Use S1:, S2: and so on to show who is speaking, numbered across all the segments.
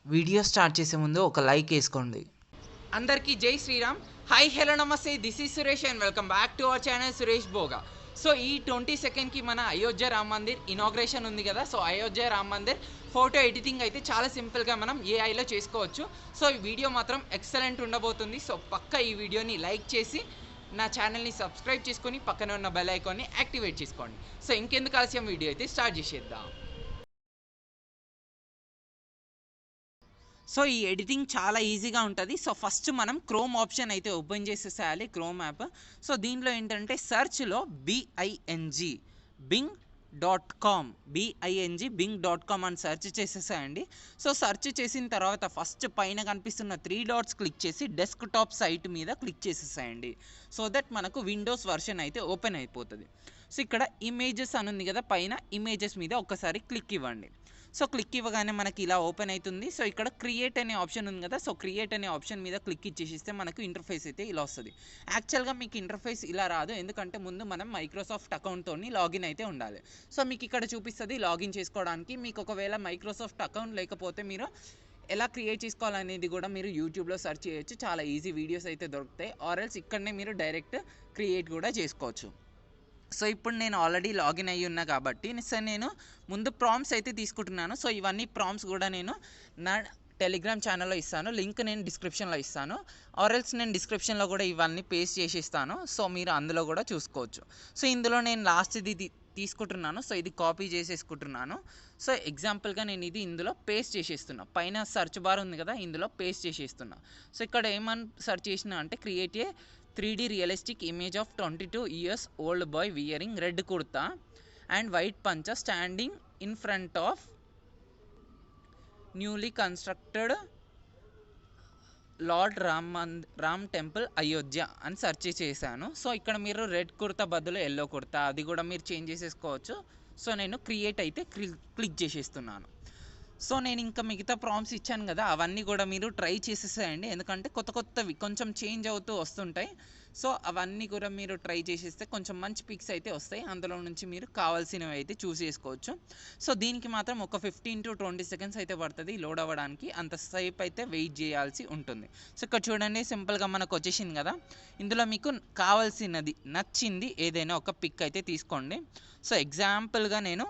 S1: Video start చేసే ముందు ఒక లైక్ వేసుకోండి.
S2: అందరికీ జై శ్రీరామ్. హాయ్ హలో నమస్తే, this is Suresh and welcome back to our channel Suresh Bhoga. So ఈ 22కి మన అయోధ్య రామ్ మందిర్ ఇనాగ్రేషన్ ఉంది కదా. So Ayodhya Ram Mandir photo editing అయితే చాలా సింపుల్గా మనం ఏఐలో చేసుకోవచ్చు. సో ఈ వీడియో మాత్రం ఎక్సలెంట్ ఉండబోతుంది. సో పక్క ఈ వీడియోని లైక్ చేసి నా ఛానల్ని సబ్స్క్రైబ్ చేసుకొని పక్కన ఉన్న బెల్ ఐకాన్ని యాక్టివేట్ చేసుకోండి. సో ఇంకెందుకు ఆలస్యం, వీడియో అయితే స్టార్ట్ చేసేద్దాం. సో ఈ ఎడిటింగ్ చాలా ఈజీగా ఉంటుంది. సో ఫస్ట్ మనం క్రోమ్ ఆప్షన్ అయితే ఓపెన్ చేసేసేయాలి, క్రోమ్ యాప్. సో దీంట్లో ఏంటంటే సెర్చ్లో bing.com bing.com అని సెర్చ్ చేసేసాయండి. సో సెర్చ్ చేసిన తర్వాత ఫస్ట్ పైన కనిపిస్తున్న 3 డాట్స్ క్లిక్ చేసి డెస్క్టాప్ సైట్ మీద క్లిక్ చేసేసాయండి. సో దట్ మనకు విండోస్ వర్షన్ అయితే ఓపెన్ అయిపోతుంది. సో ఇక్కడ ఇమేజెస్ అని ఉంది కదా, పైన ఇమేజెస్ మీద ఒక్కసారి క్లిక్ ఇవ్వండి. సో క్లిక్ ఇవ్వగానే మనకి ఇలా ఓపెన్ అవుతుంది. సో ఇక్కడ క్రియేట్ అనే ఆప్షన్ ఉంది కదా, సో క్రియేట్ అనే ఆప్షన్ మీద క్లిక్ ఇచ్చేసిస్తే మనకు ఇంటర్ఫేస్ అయితే ఇలా వస్తుంది. యాక్చువల్గా మీకు ఇంటర్ఫేస్ ఇలా రాదు, ఎందుకంటే ముందు మనం మైక్రోసాఫ్ట్ అకౌంట్తో లాగిన్ అయితే ఉండాలి. సో మీకు ఇక్కడ చూపిస్తుంది లాగిన్ చేసుకోవడానికి. మీకు ఒకవేళ మైక్రోసాఫ్ట్ అకౌంట్ లేకపోతే మీరు ఎలా క్రియేట్ చేసుకోవాలనేది కూడా మీరు యూట్యూబ్లో సెర్చ్ చేయొచ్చు. చాలా ఈజీ వీడియోస్ అయితే దొరుకుతాయి. ఆర్ఎల్స్ ఇక్కడనే మీరు డైరెక్ట్ క్రియేట్ కూడా చేసుకోవచ్చు. సో ఇప్పుడు నేను ఆల్రెడీ లాగిన్ అయ్యి ఉన్నా కాబట్టి నేను ముందు ప్రాంప్ట్స్ అయితే తీసుకుంటున్నాను. సో ఇవన్నీ ప్రాంప్ట్స్ కూడా నేను నా టెలిగ్రామ్ ఛానల్లో ఇస్తాను, లింక్ నేను డిస్క్రిప్షన్లో ఇస్తాను. ఆర్ఎల్స్ నేను డిస్క్రిప్షన్లో కూడా ఇవన్నీ పేస్ట్ చేసి ఇస్తాను. సో మీరు అందులో కూడా చూసుకోవచ్చు. సో ఇందులో నేను లాస్ట్ ఇది తీసుకుంటున్నాను. సో ఇది కాపీ చేసేసుకుంటున్నాను. సో ఎగ్జాంపుల్గా నేను ఇది ఇందులో పేస్ట్ చేసేస్తున్నా. పైన సెర్చ్ బార్ ఉంది కదా, ఇందులో పేస్ట్ చేసేస్తున్నా. సో ఇక్కడ ఏమని సెర్చ్ చేసినా అంటే create a 3D realistic image of 22 years old boy wearing red kurta and white pancha standing in front of newly constructed lord Ram temple Ayodhya అని సెర్చ్ చేశాను. సో ఇక్కడ మీరు రెడ్ కుర్తా బదులు ఎల్లో కుర్తా అది కూడా మీరు చేంజ్ చేసేసుకోవచ్చు. సో నేను క్రియేట్ అయితే క్లిక్ చేసేస్తున్నాను. సో నేను ఇంకా మిగతా ప్రాంప్ట్స్ ఇచ్చాను కదా, అవన్నీ కూడా మీరు ట్రై చేసేసేయండి, ఎందుకంటే కొత్తవి కొంచెం చేంజ్ అవుతూ వస్తుంటాయి. సో అవన్నీ కూడా మీరు ట్రై చేసేస్తే కొంచెం మంచి పిక్స్ అయితే వస్తాయి. అందులో నుంచి మీరు కావాల్సినవి అయితే చూస్ చేసుకోవచ్చు. సో దీనికి మాత్రం ఒక 15 to 20 seconds అయితే పడుతుంది లోడ్ అవ్వడానికి. అంతసేపు అయితే వెయిట్ చేయాల్సి ఉంటుంది. సో ఇక్కడ చూడండి, సింపుల్గా మనకు వచ్చేసింది కదా. ఇందులో మీకు కావాల్సినది నచ్చింది ఏదైనా ఒక పిక్ అయితే తీసుకోండి. సో ఎగ్జాంపుల్గా నేను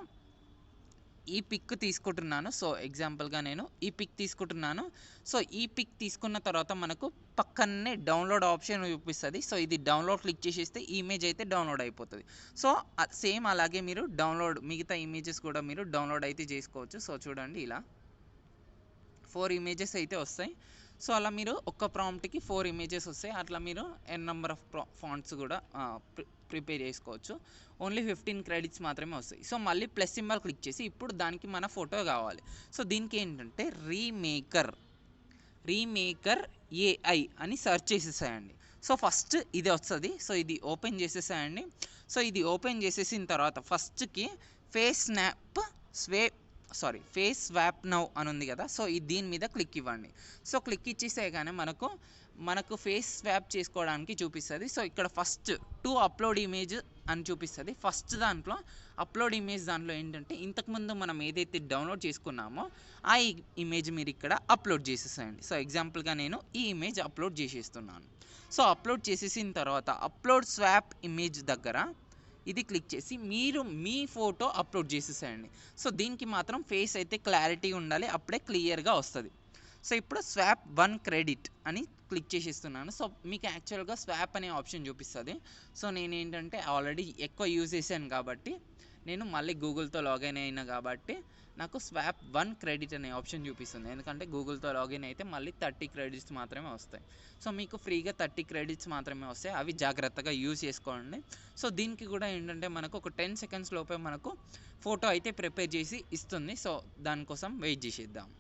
S2: ఈ పిక్ తీసుకుంటున్నాను. సో ఎగ్జాంపుల్గా నేను ఈ పిక్ తీసుకుంటున్నాను. సో ఈ పిక్ తీసుకున్న తర్వాత మనకు పక్కనే డౌన్లోడ్ ఆప్షన్ చూపిస్తుంది. సో ఇది డౌన్లోడ్ క్లిక్ చేసేస్తే ఇమేజ్ అయితే డౌన్లోడ్ అయిపోతుంది. సో సేమ్ అలాగే మీరు మిగతా ఇమేజెస్ కూడా మీరు డౌన్లోడ్ అయితే చేసుకోవచ్చు. సో చూడండి, ఇలా 4 ఇమేజెస్ అయితే వస్తాయి. సో అలా మీరు ఒక్క ప్రాంప్ట్కి 4 ఇమేజెస్ వస్తాయి. అట్లా మీరు ఎన్ నెంబర్ ఆఫ్ ఫాంట్స్ కూడా ప్రిపేర్ చేసుకోవచ్చు. ఓన్లీ 15 క్రెడిట్స్ మాత్రమే వస్తాయి. సో మళ్ళీ ప్లస్ సింబల్ క్లిక్ చేసి ఇప్పుడు దానికి మన ఫోటో కావాలి. సో దీనికి ఏంటంటే రీమేకర్ ఏఐ అని సెర్చ్ చేసేసాయండి. సో ఫస్ట్ ఇది వస్తుంది. సో ఇది ఓపెన్ చేసేసాయండి. సో ఇది ఓపెన్ చేసేసిన తర్వాత ఫస్ట్కి ఫేస్ స్వాప్ నౌ అని ఉంది కదా. సో దీని మీద క్లిక్ ఇవ్వండి. సో క్లిక్ ఇచ్చేసే కానీ మనకు ఫేస్ స్వాప్ చేసుకోవడానికి చూపిస్తుంది. సో ఇక్కడ ఫస్ట్ అప్లోడ్ ఇమేజ్ అని చూపిస్తుంది. ఫస్ట్ దాంట్లో అప్లోడ్ ఇమేజ్ దాంట్లో ఏంటంటే ఇంతకుముందు మనం ఏదైతే డౌన్లోడ్ చేసుకున్నామో ఆ ఇమేజ్ మీరు ఇక్కడ అప్లోడ్ చేసేసేయండి. సో ఎగ్జాంపుల్గా నేను ఈ ఇమేజ్ అప్లోడ్ చేసేస్తున్నాను. సో అప్లోడ్ చేసేసిన తర్వాత అప్లోడ్ స్వాప్ ఇమేజ్ దగ్గర ఇది క్లిక్ చేసి మీరు మీ ఫోటో అప్లోడ్ చేసేసేయండి. సో దీనికి మాత్రం ఫేస్ అయితే క్లారిటీ ఉండాలి, అప్పుడే క్లియర్గా వస్తుంది. సో ఇప్పుడు స్వాప్ 1 క్రెడిట్ అని క్లిక్ చేసేస్తున్నాను. సో మీకు యాక్చువల్గా స్వాప్ అనే ఆప్షన్ చూపిస్తుంది. సో నేను ఏంటంటే ఆల్రెడీ ఎక్కువ యూజ్ చేశాను కాబట్టి నేను మళ్ళీ గూగుల్తో లాగిన్ అయినా కాబట్టి నాకు స్వాప్ 1 క్రెడిట్ అనే ఆప్షన్ చూపిస్తుంది. ఎందుకంటే గూగుల్తో లాగిన్ అయితే మళ్ళీ 30 క్రెడిట్స్ మాత్రమే వస్తాయి. సో మీకు ఫ్రీగా 30 క్రెడిట్స్ మాత్రమే వస్తాయి, అవి జాగ్రత్తగా యూజ్ చేసుకోండి. సో దీనికి కూడా ఏంటంటే మనకు ఒక 10 seconds లోపే మనకు ఫోటో అయితే ప్రిపేర్ చేసి ఇస్తుంది. సో దానికోసం వెయిట్ చేసేద్దాం.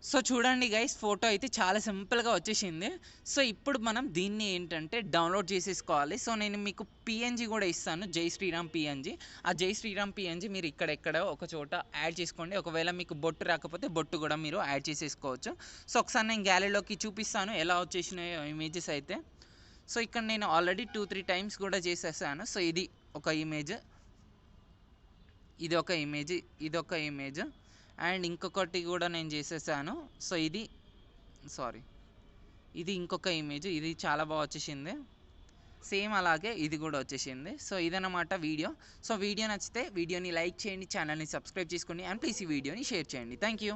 S2: సో చూడండి గైస్, ఫోటో అయితే చాలా సింపుల్గా వచ్చేసింది. సో ఇప్పుడు మనం దీన్ని ఏంటంటే డౌన్లోడ్ చేసేసుకోవాలి. సో నేను మీకు పిఎన్జి కూడా ఇస్తాను, జై శ్రీరామ్ పిఎన్జి. ఆ జై శ్రీరామ్ పిఎన్జి మీరు ఇక్కడెక్కడ ఒక చోట యాడ్ చేసుకోండి. ఒకవేళ మీకు బొట్టు రాకపోతే బొట్టు కూడా మీరు యాడ్ చేసేసుకోవచ్చు. సో ఒకసారి నేను గ్యాలరీలోకి చూపిస్తాను ఎలా వచ్చేసినాయో ఇమేజెస్ అయితే. సో ఇక్కడ నేను ఆల్రెడీ 2-3 టైమ్స్ కూడా చేసేసాను. సో ఇది ఒక ఇమేజ్, ఇది ఒక ఇమేజ్, ఇది ఒక ఇమేజ్, అండ్ ఇంకొకటి కూడా నేను చేసేసాను. సో ఇది ఇంకొక ఇమేజ్, ఇది చాలా బాగా వచ్చేసింది. సేమ్ అలాగే ఇది కూడా వచ్చేసింది. సో ఇదన్నమాట వీడియో. సో వీడియో నచ్చితే వీడియోని లైక్ చేయండి, ఛానల్ని సబ్స్క్రైబ్ చేసుకోండి, అండ్ ప్లీజ్ ఈ వీడియోని షేర్ చేయండి. Thank you.